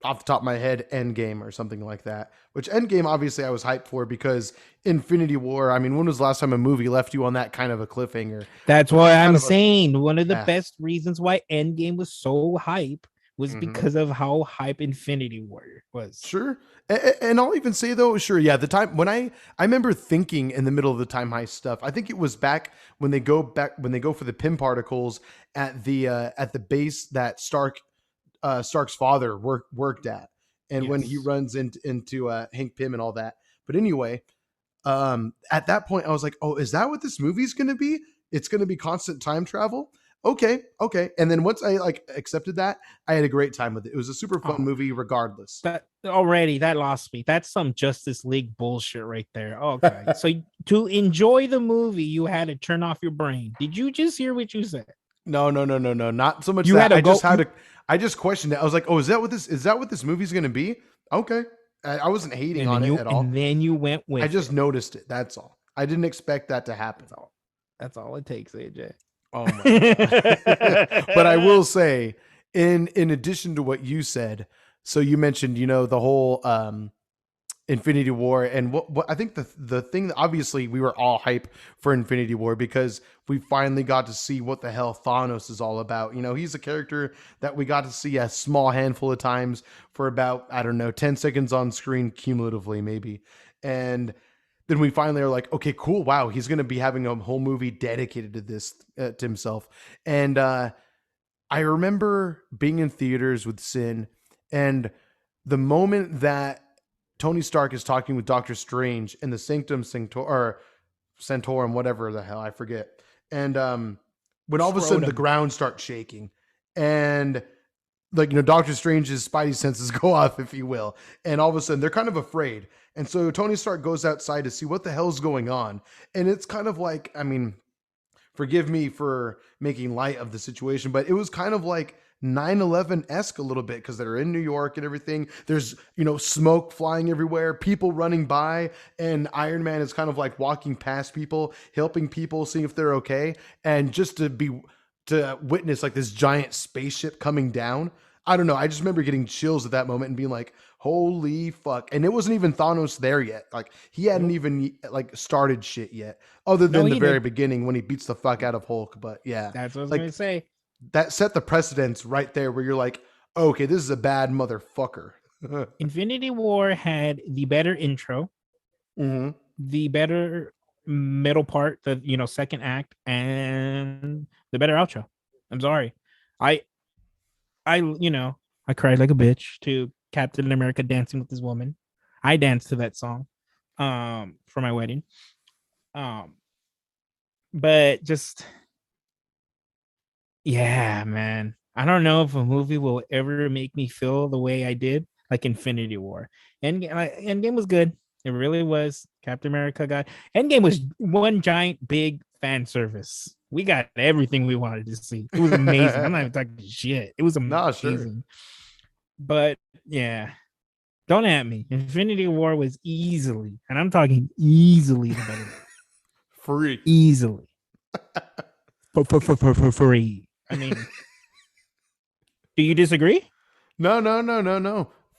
off the top of my head, Endgame or something like that. Which Endgame, obviously, I was hyped for because Infinity War. I mean, when was the last time a movie left you on that kind of a cliffhanger? That's why Kind I'm of a saying one of the yeah. best reasons why Endgame was so hype was Mm-hmm. because of how hype Infinity War was. Sure. And I'll even say though, sure, yeah, the time when I remember thinking in the middle of the time heist stuff, I think it was back when they go for the pin particles at the base that Stark's father worked at, and when he Yes. runs into Hank Pym and all that. But anyway, at that point I was like, oh, is that what this movie's gonna be? It's gonna be constant time travel. Okay. And then once I like accepted that, I had a great time with it. It was a super fun Oh, movie regardless. that already that lost me. That's some Justice League bullshit right there. Okay. So to enjoy the movie, you had to turn off your brain. Did you just hear what you said? No. Not so much You had that. to go you, I just questioned it. I was like, oh, is that what this movie's gonna be? Okay. I wasn't hating and on then it you at and all. then you went I with just it. noticed it. That's all. I didn't expect that to happen. That's all. That's all it takes, AJ. Oh my god. But I will say, in addition to what you said, so you mentioned, the whole Infinity War, and what I think the thing that obviously we were all hype for Infinity War because we finally got to see what the hell Thanos is all about. He's a character that we got to see a small handful of times for about, I don't know, 10 seconds on screen cumulatively maybe. And then we finally are like, okay, cool. Wow, he's going to be having a whole movie dedicated to this, to himself. And I remember being in theaters with Sin, and the moment that Tony Stark is talking with Doctor Strange in the Sanctum Sanctorum, whatever the hell, I forget. And when all of a sudden the Scrotum. ground starts shaking, and like, Doctor Strange's spidey senses go off, if you will, and all of a sudden they're kind of afraid. And so Tony Stark goes outside to see what the hell's going on. And it's kind of like, I mean, forgive me for making light of the situation, but it was kind of like 9/11-esque a little bit because they're in New York and everything. There's, smoke flying everywhere, people running by, and Iron Man is kind of like walking past people, helping people, seeing if they're okay. And just to witness like this giant spaceship coming down. I don't know. I just remember getting chills at that moment and being like, holy fuck. And it wasn't even Thanos there yet. Like, he hadn't Nope. even like started shit yet, other No, than the he very did. beginning when he beats the fuck out of Hulk. But yeah, That's what I was gonna like, say. that set the precedence right there where you're like, okay, this is a bad motherfucker. Infinity War had the better intro, Hmm. the better middle part, the second act, and the better outro. I'm sorry. I I cried like a bitch to Captain America dancing with this woman. I danced to that song for my wedding. Um but just yeah, man. I don't know if a movie will ever make me feel the way I did like Infinity War. Endgame was good. It really was. Captain America got Endgame was one giant big fan service. We got everything we wanted to see. It was amazing. I'm not even talking shit. It was Nah, sure. amazing. But yeah, don't at me. Infinity War was easily, and I'm talking easily the better movie. Free. Easily. For free. I mean, do you disagree? No.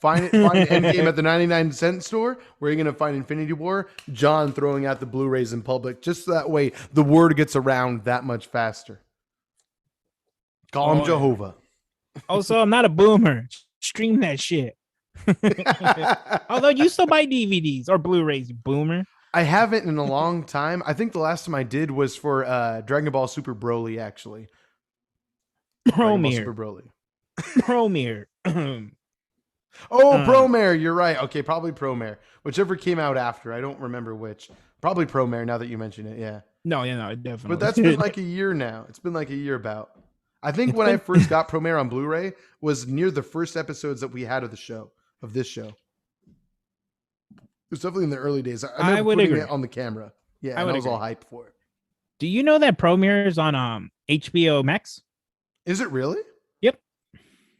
Find Endgame at the 99-cent store, where you're gonna find Infinity War. John throwing out the Blu-rays in public, just so that way the word gets around that much faster. Call him Oh yeah. Jehovah. Also, I'm not a boomer. Stream that shit. Although you still buy DVDs or Blu-rays, you boomer. I haven't in a long time. I think the last time I did was for Dragon Ball Super Broly, actually. Dragon Ball Super Promare. Broly. Promare. Oh, Promare. You're right. Okay, probably Promare. Whichever came out after. I don't remember which. Probably Promare now that you mention it. Yeah. No, it But definitely that's been did. like a year now. It's been like a year about. I think It's when I been first got Promare on Blu-ray was near the first episodes that we had of the show, of this show. It was definitely in the early days. I I remember would putting it agree. on the camera. Yeah, I and I would was all agree. hyped for it. Do you know that Promare is on HBO Max? Is it really? Yep.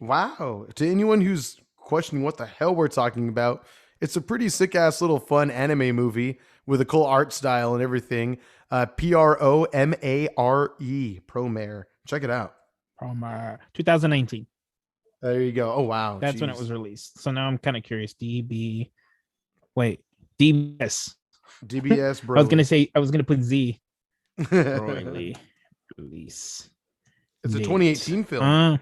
Wow. To anyone who's questioning what the hell we're talking about, it's a pretty sick ass little fun anime movie with a cool art style and everything. Promare, Promare. Check it out. Promare 2019. There you go. Oh wow, That's when it jeez. was released. So now I'm kind of curious. Wait, DBS. DBS I was gonna Broly. say I was gonna put Z. It's Broly release a date. 2018 film. Oh,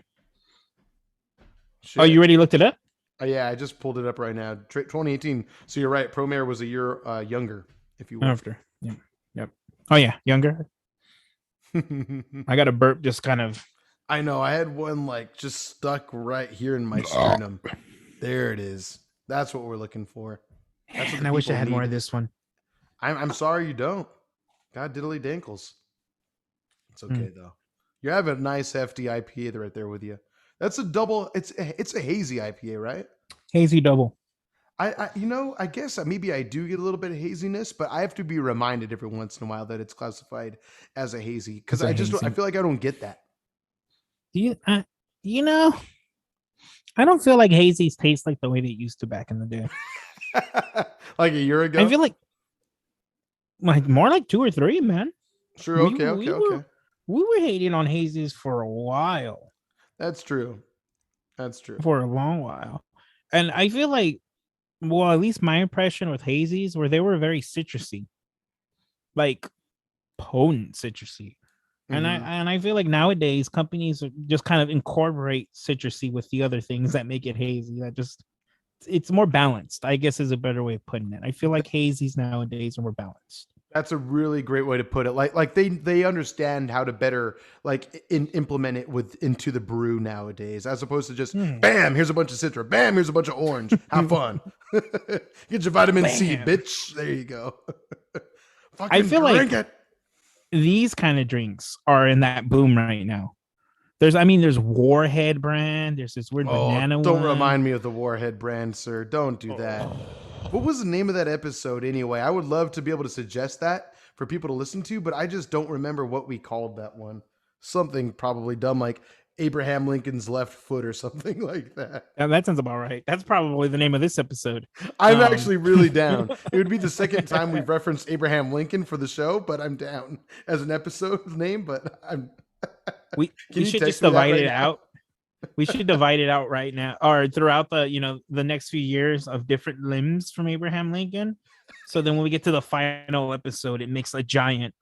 you Shit. already looked it up? Yeah, I just pulled it up right now. 2018. So you're right. Promare was a year younger, if you will. After. Yep. Yep. Oh yeah, younger. I got a burp just kind of. I know. I had one like just stuck right here in my sternum. There it is. That's what we're looking for. That's what And the I wish I people had more need. of this one. I'm sorry you don't. God diddly dankles. It's okay though. You have a nice hefty IPA right there with you. That's a double. It's a hazy IPA, right? Hazy double. I guess maybe I do get a little bit of haziness, but I have to be reminded every once in a while that it's classified as a hazy because It's a I hazy. feel like I don't get that. Do you? You know, I don't feel like hazies taste like the way they used to back in the day. Like a year I ago. feel like more like 2 or 3, man. Sure. We Okay. we Okay. were Okay. we were hating on hazies for a while, That's true. That's true. for a long while, and I feel like, well, at least my impression with hazies were they were very citrusy, like potent citrusy. Hmm. And I feel like nowadays companies just kind of incorporate citrusy with the other things that make it hazy. That just it's more balanced, I guess, is a better way of putting it. I feel like hazies nowadays are more balanced. That's a really great way to put it. Like they understand how to better implement it into the brew nowadays, as opposed to just Hmm. bam, here's a bunch of citra, bam, here's a bunch of orange. Have fun. Get your vitamin C, Bam. bitch. There you go. I Fucking feel drink like it. these kind of drinks are in that boom right now. There's Warhead brand. There's this weird Oh, banana don't one. remind me of the Warhead brand, sir. Don't do that. What was the name of that episode anyway? I would love to be able to suggest that for people to listen to, but I just don't remember what we called that one. Something probably dumb like Abraham Lincoln's left foot or something like that. That sounds about right. That's probably the name of this episode. I'm Um, actually really down. It would be the second time we've referenced Abraham Lincoln for the show, but I'm down as an episode name. But I'm. we Can we you should just text me that divide right it now? out. We should divide it out right now, or throughout the next few years of different limbs from Abraham Lincoln. So then when we get to the final episode, it makes a giant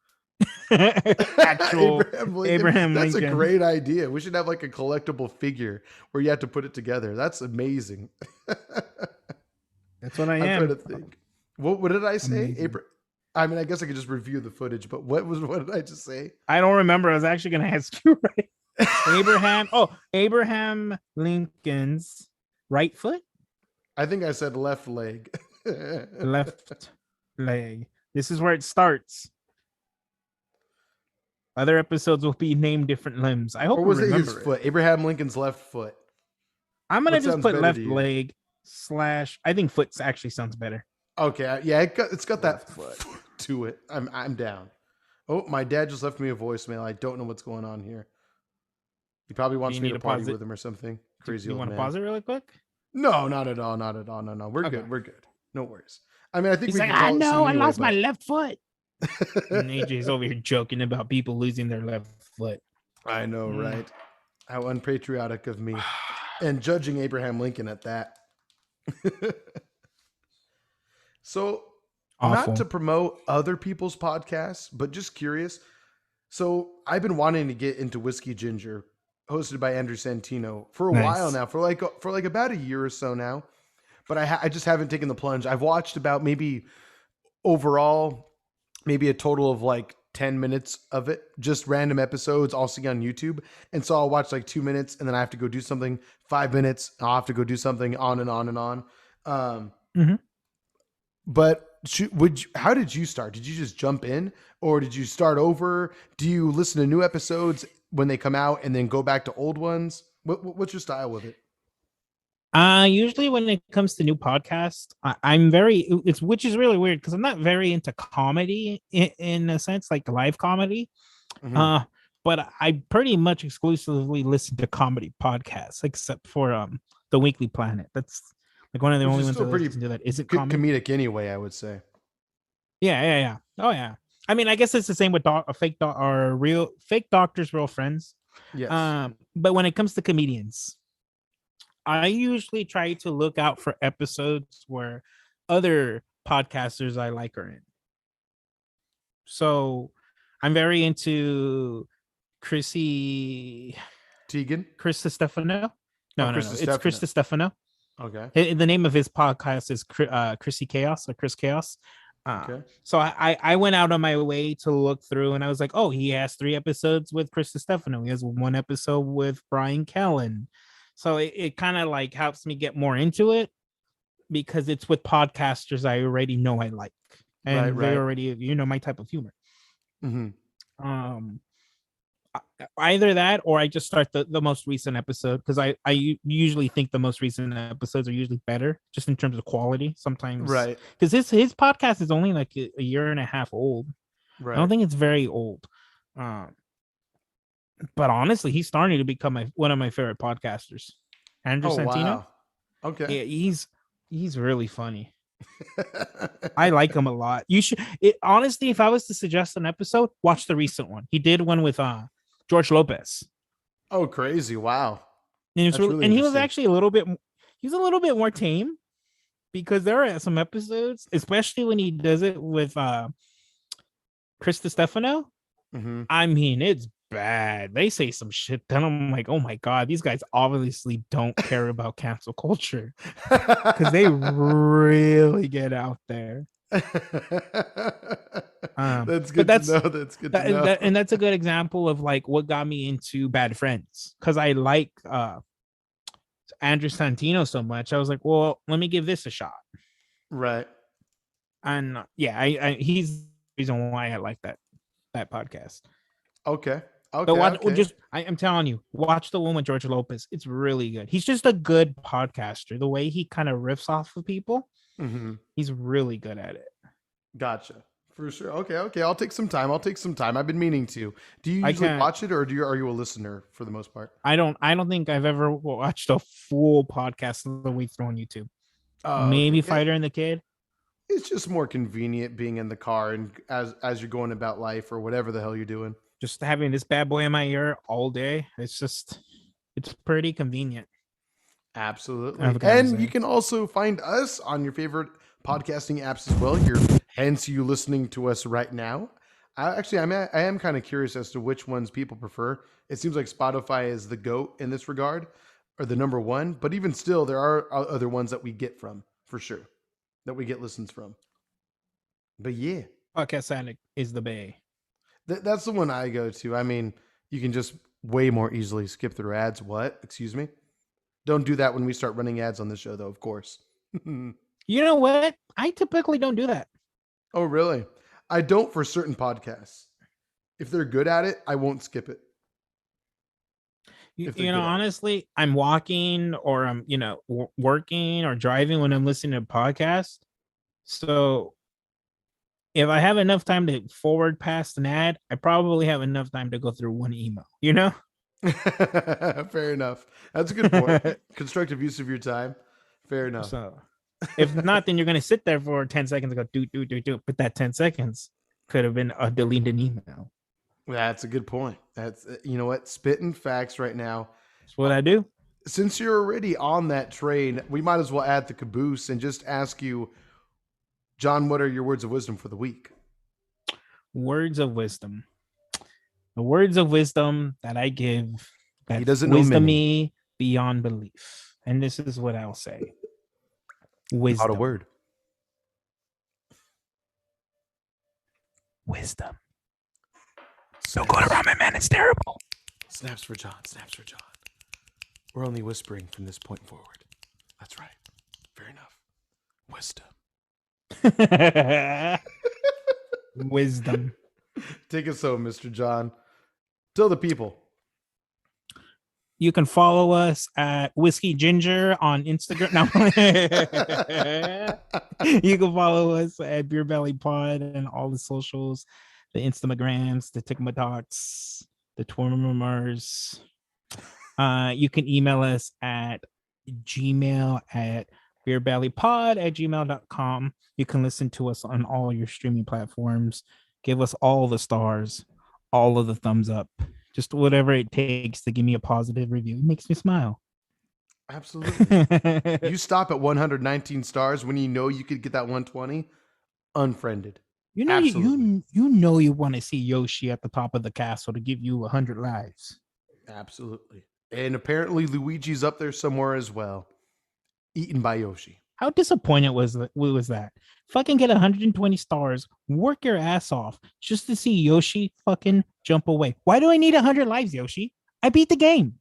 actual Abraham Lincoln. Abraham That's a Lincoln. great idea. We should have like a collectible figure where you have to put it together. That's amazing. That's what I I'm trying am. to think. What did I say? Amazing. I mean, I guess I could just review the footage, but what did I just say? I don't remember. I was actually going to ask you, right? Abraham Lincoln's right foot, I think I said left leg. left leg. This is where it starts. Other episodes will be named different limbs. I hope Or you was it his remember it. foot? Abraham Lincoln's left foot. I'm gonna What just sounds put better to left you? leg / I think foot actually sounds better. Okay, yeah, it's got that Left foot. to it. I'm down. Oh, my dad just left me a voicemail. I don't know what's going on here. He probably Do wants you me need to to party pause it? with him or something. Do Crazy you old want to man. pause it really quick? No, not at all. Not at all. No. We're Okay. good. We're good. No worries. I mean, I think He's we like, can I call it know, soon I anyway, lost my but left foot. And AJ's over here joking about people losing their left foot. I know, right? How unpatriotic of me. And judging Abraham Lincoln at that. So, not to Awful. promote other people's podcasts, but just curious. So, I've been wanting to get into whiskey ginger hosted by Andrew Santino for a while Nice. now, for like about a year or so now. But I just haven't taken the plunge. I've watched about maybe overall maybe a total of like 10 minutes of it, just random episodes I'll see on YouTube. And so I'll watch like 2 minutes and then I have to go do something, 5 minutes, I'll have to go do something, on and on and on. Um, Hmm. but how did you start? Did you just jump in or did you start over? Do you listen to new episodes when they come out and then go back to old ones? What's your style with it? Usually when it comes to new podcasts, I'm very it's which is really weird because I'm not very into comedy in a sense, like live comedy. Mm-hmm. Uh, but I pretty much exclusively listen to comedy podcasts, except for the Weekly Planet. That's like one of the Which only is ones I still pretty listen to that isn't comedy. comedic anyway, I would say. Yeah, yeah, yeah. Oh yeah. I mean, I guess it's the same with fake or real fake doctors, real friends. Yes. But when it comes to comedians, I usually try to look out for episodes where other podcasters I like are in. So I'm very into Chrissy Tegan? Chris Stefano. Oh, No, no, no. Krista It's Chris Stefano. Stefano. Okay. The name of his podcast is Chrissy Chaos or Chris Chaos. Okay. So I went out on my way to look through, and I was like, oh, he has 3 episodes with Chris Stefano. He has 1 episode with Brian Callen. So it kind of like helps me get more into it because it's with podcasters I already know I like, Right, and they right. already my type of humor. Mm-hmm. Um, Either that or I just start the most recent episode because I usually think the most recent episodes are usually better just in terms of quality sometimes Right, because his podcast is only like a year and a half old. I don't right. think it's very old. um but honestly he's starting to become one of my favorite podcasters. Andrew Oh, Santino. wow. Okay. Yeah, he's really funny. I like him a lot. You should honestly, if I was to suggest an episode, watch the recent one. He did one with George Lopez. Oh, crazy. Wow. And it's That's really, really and he was interesting. actually a little bit, he was a little bit more tame because there are some episodes, especially when he does it with Chris Stefano. Mm-hmm. I mean, it's bad. They say some shit that I'm like, oh my god, these guys obviously don't care about cancel culture because they really get out there. That's But good to know. That's good to know. and that's a good example of like what got me into Bad Friends because I like Andrew Santino so much. I was like, well, let me give this a shot. Right. And yeah, he's the reason why I like that podcast. Okay. But Okay. watch, Okay. just I am telling you, watch the one with George Lopez. It's really good. He's just a good podcaster. The way he kind of riffs off of people, Mm-hmm. he's really good at it. Gotcha. For sure. Okay. Okay. I'll take some time. I'll take some time. I've been meaning to. Do you I usually can't. watch it, or are you a listener for the most part? I don't think I've ever watched a full podcast of the week through on YouTube. Oh, okay. Maybe Fighter and the Kid. It's just more convenient being in the car and as you're going about life or whatever the hell you're doing. Just having this bad boy in my ear all day. It's pretty convenient. Absolutely. I've got to And you say. can also find us on your favorite podcasting apps as well. Hence you listening to us right now. I am kind of curious as to which ones people prefer. It seems like Spotify is the GOAT in this regard, or the number one. But even still, there are other ones that we get from, for sure, that we get listens from. But yeah, Podcast Addict is the bay. that's the one I go to. I mean, you can just way more easily skip through ads. What? Excuse me? Don't do that when we start running ads on the show, though, of course. You know what? I typically don't do that. Oh, really? I don't for certain podcasts. If they're good at it, I won't skip it. If they're good at it. Honestly, I'm walking or I'm, working or driving when I'm listening to podcasts. So if I have enough time to forward past an ad, I probably have enough time to go through one email. Fair enough. That's a good point. Constructive use of your time. Fair enough. So if not, then you're going to sit there for 10 seconds and go, do. But that 10 seconds could have been a deleted email. That's a good point. That's, you know what? Spitting facts right now. That's what I do. Since you're already on that train, we might as well add the caboose and just ask you, John, what are your words of wisdom for the week? Words of wisdom. The words of wisdom that I give He That's doesn't know many. wisdomy beyond belief. And this is what I'll say. Wisdom. Not a word. Wisdom. Don't go to ramen, man. It's terrible. Snaps for John. Snaps for John. We're only whispering from this point forward. That's right. Fair enough. Wisdom. Wisdom. Take us home, Mr. John. Tell the people. You can follow us at Whiskey Ginger on Instagram. No. You can follow us at Beer Belly Pod and all the socials, the Instagrams, the TikToks, the Twimmers. You can email us at Gmail at beerbellypod@gmail.com. You can listen to us on all your streaming platforms. Give us all the stars, all of the thumbs up. Just whatever it takes to give me a positive review. It makes me smile. Absolutely. You stop at 119 stars when you know you could get that 120. Unfriended. You know, Absolutely. you know you want to see Yoshi at the top of the castle to give you 100 lives. Absolutely. And apparently Luigi's up there somewhere as well. Eaten by Yoshi. How disappointed was that? Fucking get 120 stars, work your ass off just to see Yoshi fucking jump away. Why do I need 100 lives, Yoshi? I beat the game.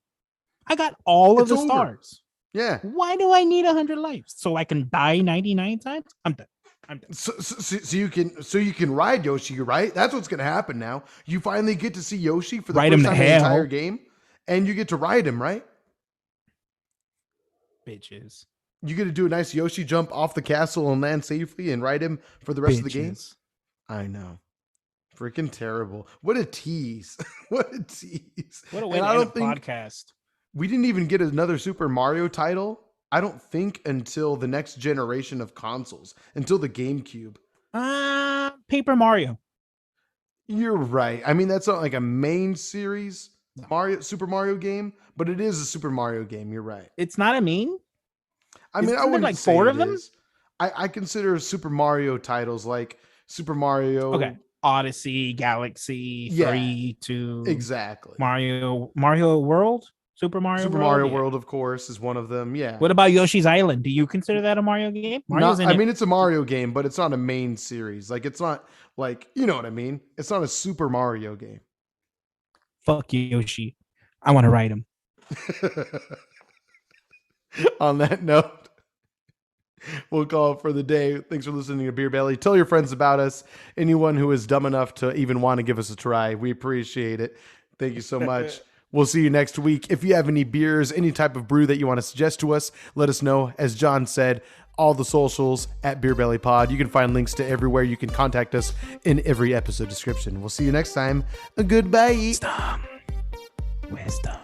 I got all of the stars. Yeah. Why do I need 100 lives? So I can die 99 times? I'm done. So you can ride Yoshi, right? That's what's gonna happen now. You finally get to see Yoshi for the Ride first him time to in the hell. entire game, and you get to ride him, right? Bitches. You get to do a nice Yoshi jump off the castle and land safely and ride him for the rest of the game. I know. Freaking terrible. What a tease. What a tease. What a way to end a podcast. We didn't even get another Super Mario title, I don't think, until the next generation of consoles, until the GameCube. Paper Mario. You're right. I mean, that's not like a main series Super Mario game, but it is a Super Mario game. You're right. It's not a main? I mean, I wouldn't like say 4 it of them. is. I consider Super Mario titles like Super Mario, Odyssey, Galaxy, 3, 2, exactly. Mario World, Super Mario World, of course, is one of them. Yeah. What about Yoshi's Island? Do you consider that a Mario game? I mean, it's a Mario game, but it's not a main series. Like, it's not like, you know what I mean? It's not a Super Mario game. Fuck Yoshi. I want to ride him. On that note, we'll call it for the day. Thanks for listening to Beer Belly. Tell your friends about us. Anyone who is dumb enough to even want to give us a try, we appreciate it. Thank you so much. We'll see you next week. If you have any beers, any type of brew that you want to suggest to us, let us know. As John said, all the socials at Beer Belly Pod. You can find links to everywhere. You can contact us in every episode description. We'll see you next time. Goodbye. Wisdom.